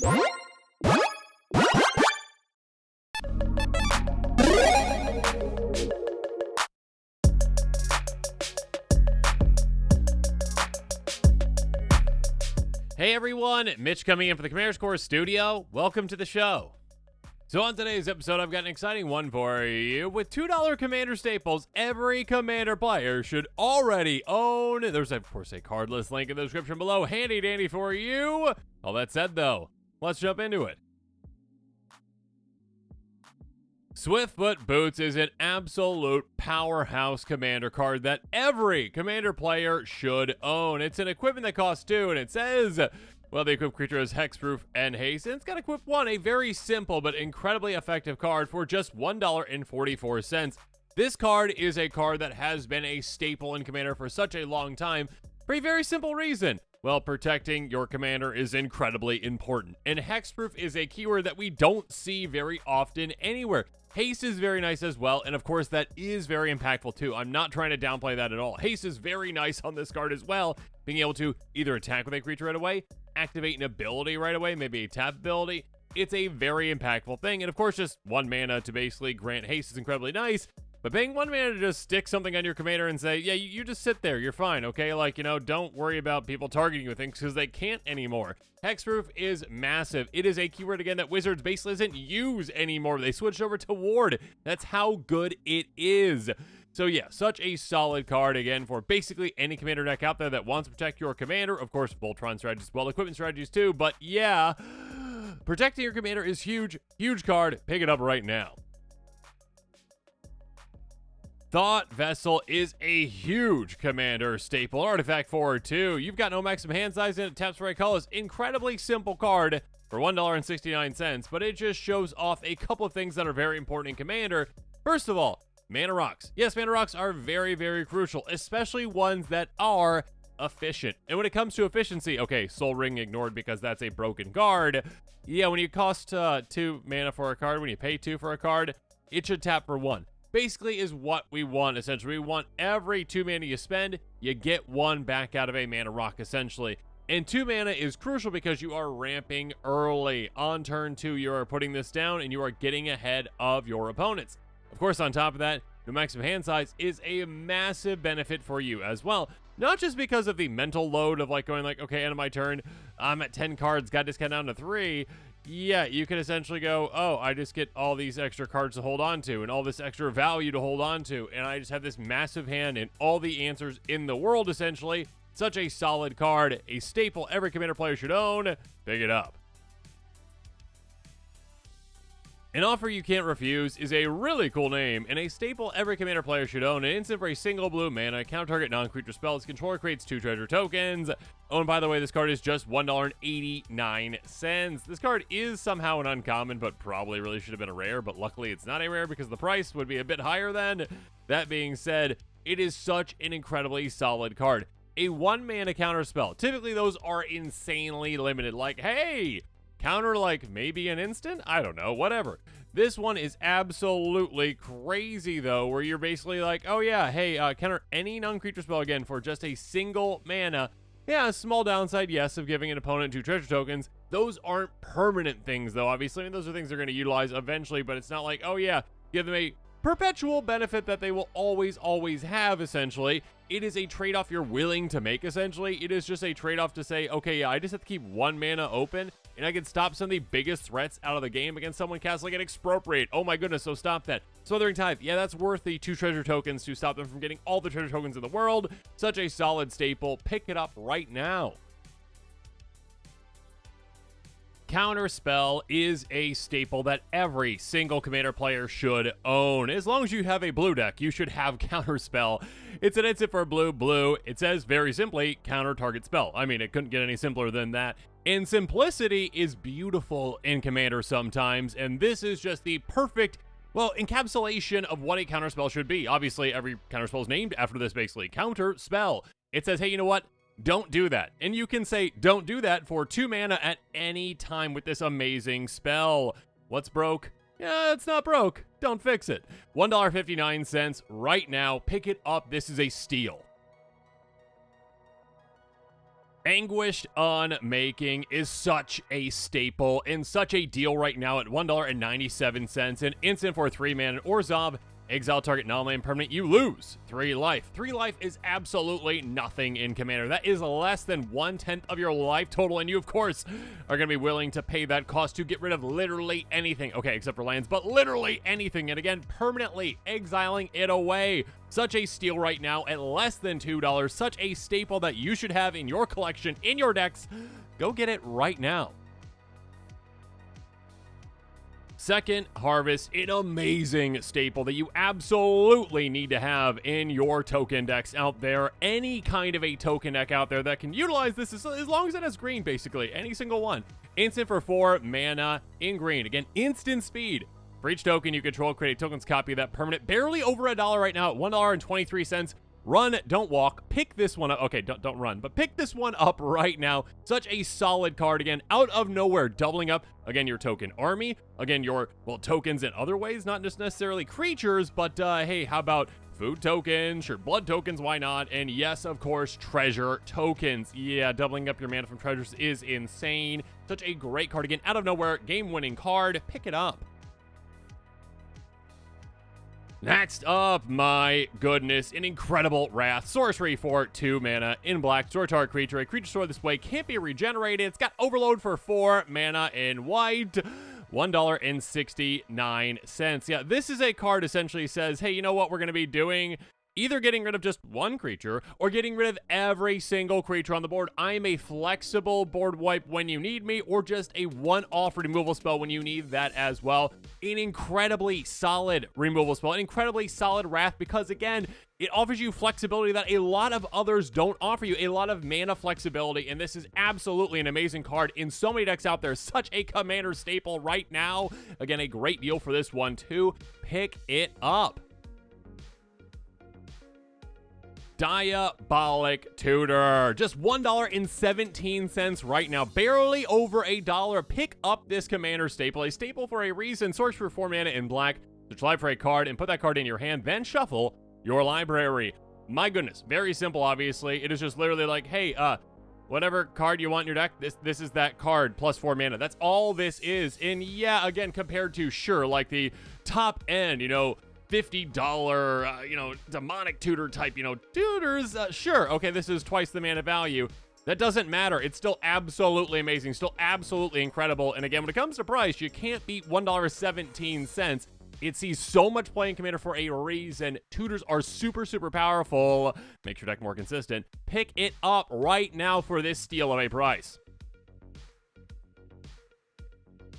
Hey everyone, Mitch coming in for the Commander's Core studio. Welcome to the show. So on today's episode, I've got an exciting one for you. With $2 Commander staples, every Commander player should already own. There's, of course, a card list link in the description below. Handy dandy for you. All that said, though, let's jump into it. Swiftfoot Boots is an absolute powerhouse Commander card that every Commander player should own. It's an equipment that costs 2, and it says, well, the equipped creature is hexproof and haste, and it's got equip 1, a very simple but incredibly effective card for just $1.44. This card is a card that has been a staple in Commander for such a long time for a very simple reason. Well, protecting your commander is incredibly important, and hexproof is a keyword that we don't see very often anywhere. Haste is very nice as well, and of course that is very impactful too. I'm not trying to downplay that at all. Haste is very nice on this card as well, being able to either attack with a creature right away, activate an ability right away, maybe a tap ability. It's a very impactful thing, and of course just 1 mana to basically grant haste is incredibly nice. But paying 1 mana to just stick something on your commander and say, yeah, you just sit there, you're fine, okay? Like, you know, don't worry about people targeting you with things because they can't anymore. Hexproof is massive. It is a keyword, again, that Wizards basically doesn't use anymore. They switched over to Ward. That's how good it is. So yeah, such a solid card, again, for basically any commander deck out there that wants to protect your commander. Of course, Voltron strategies, well, equipment strategies too, but yeah, protecting your commander is huge, huge card. Pick it up right now. Thought Vessel is a huge Commander staple. Artifact 4/2. You've got no maximum hand size and it taps for a colorless. Incredibly simple card for $1.69, but it just shows off a couple of things that are very important in Commander. First of all, mana rocks. Yes, mana rocks are very, very crucial, especially ones that are efficient. And when it comes to efficiency, okay, Soul Ring ignored because that's a broken card. Yeah, when you cost 2 mana for a card, when you pay 2 for a card, it should tap for 1. Basically is what we want, essentially. We want every 2 mana you spend, you get 1 back out of a mana rock, essentially. And 2 mana is crucial because you are ramping early. On turn 2, you are putting this down and you are getting ahead of your opponents. Of course, on top of that, the maximum hand size is a massive benefit for you as well. Not just because of the mental load of like going like, okay, end of my turn, I'm at 10 cards, got this count down to 3. Yeah, you can essentially go, oh, I just get all these extra cards to hold on to and all this extra value to hold on to, and I just have this massive hand and all the answers in the world, essentially. Such a solid card, a staple every Commander player should own. Pick it up. An Offer You Can't Refuse is a really cool name, and a staple every Commander player should own. An instant for a single blue mana, counter-target non-creature spell. Its controller creates 2 treasure tokens. Oh, and by the way, this card is just $1.89. This card is somehow an uncommon, but probably really should have been a rare, but luckily it's not a rare because the price would be a bit higher then. That being said, it is such an incredibly solid card. A 1 mana counterspell. Typically, those are insanely limited. Like, hey, counter like maybe an instant? I don't know, whatever. This one is absolutely crazy though, where you're basically like, oh yeah, hey, counter any non-creature spell again for just a single mana. Yeah, a small downside, yes, of giving an opponent 2 treasure tokens. Those aren't permanent things though, obviously. I mean, those are things they're going to utilize eventually, but it's not like, oh yeah, give them a perpetual benefit that they will always have, essentially. It is a trade-off you're willing to make, essentially. It is just a trade-off to say, okay, yeah, I just have to keep 1 mana open, and I can stop some of the biggest threats out of the game against someone cast like an Expropriate. Oh my goodness, so stop that. Smothering Tithe, yeah, that's worth the 2 treasure tokens to stop them from getting all the treasure tokens in the world. Such a solid staple. Pick it up right now. Counterspell is a staple that every single Commander player should own. As long as you have a blue deck, you should have Counterspell. It's an instant for blue. It says very simply, counter target spell. I mean, it couldn't get any simpler than that. And simplicity is beautiful in Commander sometimes, and this is just the perfect, well, encapsulation of what a counterspell should be. Obviously, every counterspell is named after this, basically. Counterspell. It says, hey, you know what? Don't do that. And you can say, don't do that for 2 mana at any time with this amazing spell. What's broke? Yeah, it's not broke. Don't fix it. $1.59 right now. Pick it up. This is a steal. Anguished Unmaking is such a staple and such a deal right now at $1.97. An instant for 3-mana Orzhov. Exile target non-land permanent, you lose 3 life. 3 life is absolutely nothing in Commander. That is less than 1/10 of your life total, and you, of course, are going to be willing to pay that cost to get rid of literally anything. Okay, except for lands, but literally anything. And again, permanently exiling it away. Such a steal right now at less than $2. Such a staple that you should have in your collection, in your decks. Go get it right now. Second Harvest, an amazing staple that you absolutely need to have in your token decks out there. Any kind of a token deck out there that can utilize this as long as it has green, basically. Any single one. Instant for 4 mana in green. Again, instant speed. For each token you control, create a token's copy of that permanent. Barely over $1 right now at $1.23. Run, don't walk. Pick this one up. Okay, don't run, but pick this one up right now. Such a solid card. Again, out of nowhere, doubling up, again, your token army. Again, your, well, tokens in other ways, not just necessarily creatures, but hey, how about food tokens, sure, blood tokens, why not? And yes, of course, treasure tokens. Yeah, doubling up your mana from treasures is insane. Such a great card. Again, out of nowhere, game-winning card. Pick it up. Next up, my goodness, an incredible Wrath. Sorcery for 2 mana in black. Store target creature. A creature stored this way can't be regenerated. It's got Overload for 4 mana in white. $1.69. Yeah, this is a card essentially says, hey, you know what we're going to be doing? Either getting rid of just one creature or getting rid of every single creature on the board. I am a flexible board wipe when you need me, or just a one-off removal spell when you need that as well. An incredibly solid removal spell, an incredibly solid Wrath, because again, it offers you flexibility that a lot of others don't offer you, a lot of mana flexibility, and this is absolutely an amazing card in so many decks out there. Such a Commander staple right now. Again, a great deal for this one too. Pick it up. Diabolic Tutor, just $1.17 right now, barely over $1. Pick up this Commander staple, a staple for a reason. Search for 4 mana in black, search live for a card, and put that card in your hand, then shuffle your library. My goodness, very simple, obviously. It is just literally like, hey, whatever card you want in your deck, this is that card, plus 4 mana. That's all this is. And yeah, again, compared to, sure, like the top end, you know, $50, demonic tutor type, tutors, sure, okay, this is twice the mana value. That doesn't matter. It's still absolutely amazing, still absolutely incredible. And again, when it comes to price, you can't beat $1.17. It sees so much play in Commander for a reason. Tutors are super, super powerful. Makes your deck more consistent. Pick it up right now for this steal of a price.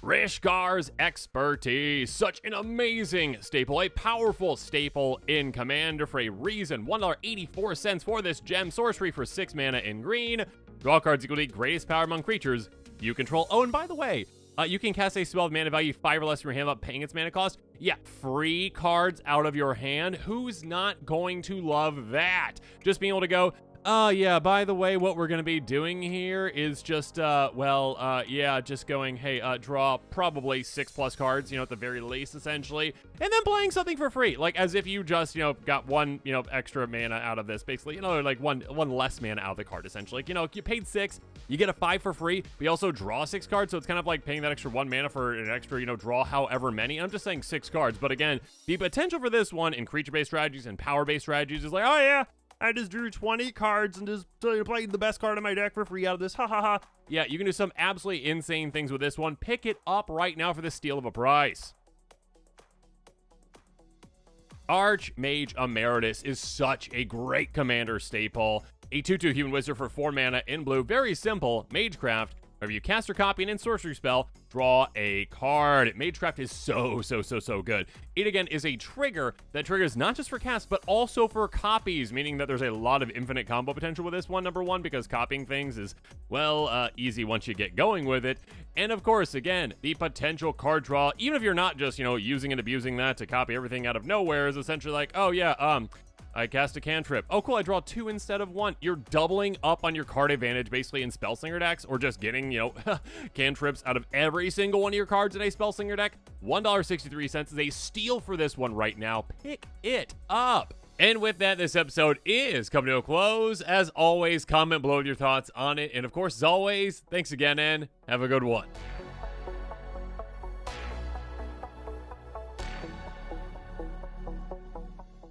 Rishkar's Expertise, such an amazing staple, a powerful staple in Commander for a reason. $1.84 for this gem. Sorcery for 6 mana in green. Draw cards equal to greatest power among creatures you control. Oh, and by the way, you can cast a spell of mana value 5 or less from your hand without paying its mana cost. Yeah, free cards out of your hand. Who's not going to love that? Just being able to go, yeah, by the way, what we're going to be doing here is just, just going, hey, draw probably 6+ cards, at the very least, essentially, and then playing something for free, like, as if you just, got one, extra mana out of this, basically, like one less mana out of the card, essentially. Like, you paid 6, you get a 5 for free, but you also draw 6 cards, so it's kind of like paying that extra 1 mana for an extra, draw however many. And I'm just saying 6 cards, but again, the potential for this one in creature-based strategies and power-based strategies is like, oh yeah, I just drew 20 cards and just played the best card in my deck for free out of this. Ha ha ha. Yeah, you can do some absolutely insane things with this one. Pick it up right now for the steal of a price. Archmage Emeritus is such a great Commander staple. A 2/2 human wizard for 4 mana in blue. Very simple. Magecraft. Whenever you cast or copy an in sorcery spell, draw a card. Magecraft is so good. It again is a trigger that triggers not just for casts, but also for copies, meaning that there's a lot of infinite combo potential with this one, number one, because copying things is, well, easy once you get going with it. And of course, again, the potential card draw, even if you're not just, using and abusing that to copy everything out of nowhere, is essentially like, oh yeah, I cast a cantrip. Oh, cool, I draw 2 instead of 1. You're doubling up on your card advantage, basically, in Spellslinger decks, or just getting, cantrips out of every single one of your cards in a Spellslinger deck. $1.63 is a steal for this one right now. Pick it up. And with that, this episode is coming to a close. As always, comment below with your thoughts on it. And of course, as always, thanks again and have a good one.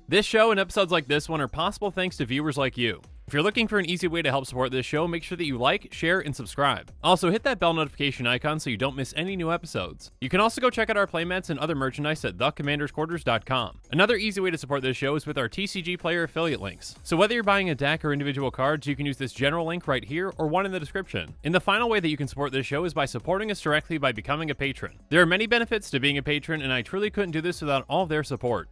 This show and episodes like this one are possible thanks to viewers like you. If you're looking for an easy way to help support this show, make sure that you like, share, and subscribe. Also, hit that bell notification icon so you don't miss any new episodes. You can also go check out our playmats and other merchandise at thecommandersquarters.com. Another easy way to support this show is with our TCG player affiliate links. So whether you're buying a deck or individual cards, you can use this general link right here or one in the description. And the final way that you can support this show is by supporting us directly by becoming a patron. There are many benefits to being a patron, and I truly couldn't do this without all of their support.